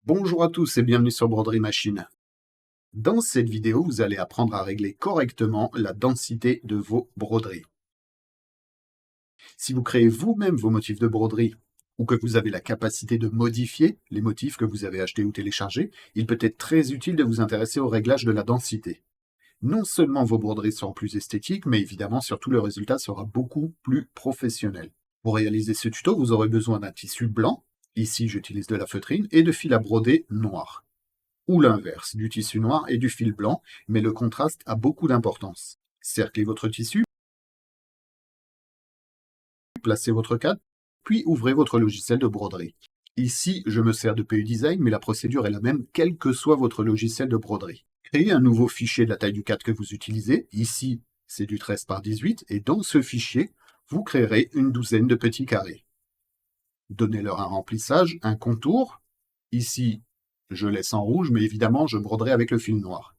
Bonjour à tous et bienvenue sur Broderie Machine. Dans cette vidéo, vous allez apprendre à régler correctement la densité de vos broderies. Si vous créez vous-même vos motifs de broderie ou que vous avez la capacité de modifier les motifs que vous avez achetés ou téléchargés, il peut être très utile de vous intéresser au réglage de la densité. Non seulement vos broderies seront plus esthétiques, mais évidemment surtout le résultat sera beaucoup plus professionnel. Pour réaliser ce tuto, vous aurez besoin d'un tissu blanc, ici j'utilise de la feutrine, et de fil à broder noir. Ou l'inverse, du tissu noir et du fil blanc, mais le contraste a beaucoup d'importance. Cerclez votre tissu, placez votre cadre, puis ouvrez votre logiciel de broderie. Ici, je me sers de PU Design, mais la procédure est la même quel que soit votre logiciel de broderie. Créez un nouveau fichier de la taille du cadre que vous utilisez. Ici, c'est du 13 par 18, et dans ce fichier, vous créerez une douzaine de petits carrés. Donnez-leur un remplissage, un contour. Ici, je laisse en rouge, mais évidemment, je broderai avec le fil noir.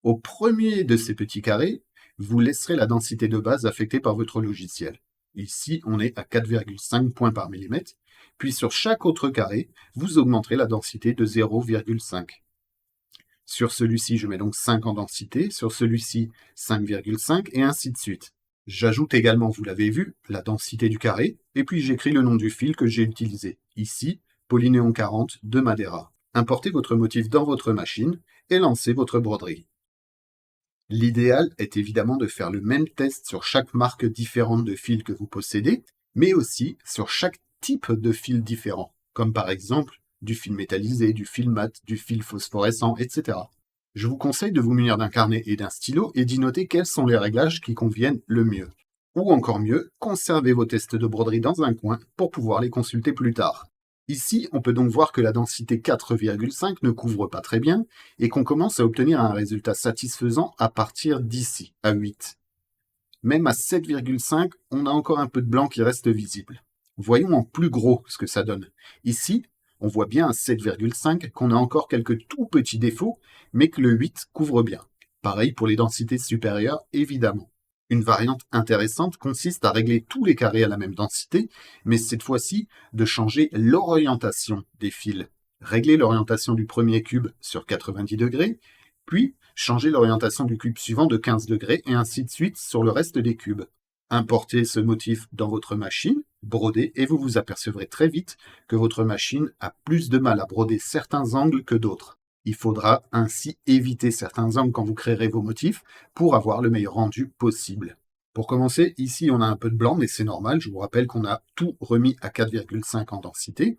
Au premier de ces petits carrés, vous laisserez la densité de base affectée par votre logiciel. Ici, on est à 4,5 points par millimètre. Puis sur chaque autre carré, vous augmenterez la densité de 0,5. Sur celui-ci, je mets donc 5 en densité, sur celui-ci 5,5 et ainsi de suite. J'ajoute également, vous l'avez vu, la densité du carré, et puis j'écris le nom du fil que j'ai utilisé. Ici, Polynéon 40 de Madeira. Importez votre motif dans votre machine et lancez votre broderie. L'idéal est évidemment de faire le même test sur chaque marque différente de fil que vous possédez, mais aussi sur chaque type de fil différent, comme par exemple du fil métallisé, du fil mat, du fil phosphorescent, etc. Je vous conseille de vous munir d'un carnet et d'un stylo et d'y noter quels sont les réglages qui conviennent le mieux. Ou encore mieux, conservez vos tests de broderie dans un coin pour pouvoir les consulter plus tard. Ici, on peut donc voir que la densité 4,5 ne couvre pas très bien et qu'on commence à obtenir un résultat satisfaisant à partir d'ici, à 8. Même à 7,5, on a encore un peu de blanc qui reste visible. Voyons en plus gros ce que ça donne. Ici, on voit bien à 7,5 qu'on a encore quelques tout petits défauts, mais que le 8 couvre bien. Pareil pour les densités supérieures, évidemment. Une variante intéressante consiste à régler tous les carrés à la même densité, mais cette fois-ci de changer l'orientation des fils. Régler l'orientation du premier cube sur 90 degrés, puis changer l'orientation du cube suivant de 15 degrés, et ainsi de suite sur le reste des cubes. Importez ce motif dans votre machine, brodez, et vous vous apercevrez très vite que votre machine a plus de mal à broder certains angles que d'autres. Il faudra ainsi éviter certains angles quand vous créerez vos motifs pour avoir le meilleur rendu possible. Pour commencer, ici on a un peu de blanc, mais c'est normal, je vous rappelle qu'on a tout remis à 4,5 en densité.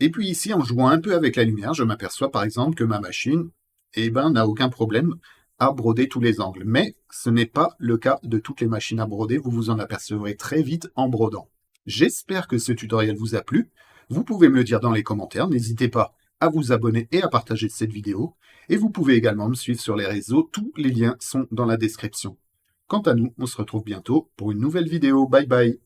Et puis ici, en jouant un peu avec la lumière, je m'aperçois par exemple que ma machine n'a aucun problème à broder tous les angles. Mais ce n'est pas le cas de toutes les machines à broder, vous vous en apercevrez très vite en brodant. J'espère que ce tutoriel vous a plu. Vous pouvez me le dire dans les commentaires, n'hésitez pas à vous abonner et à partager cette vidéo. Et vous pouvez également me suivre sur les réseaux, tous les liens sont dans la description. Quant à nous, on se retrouve bientôt pour une nouvelle vidéo. Bye bye!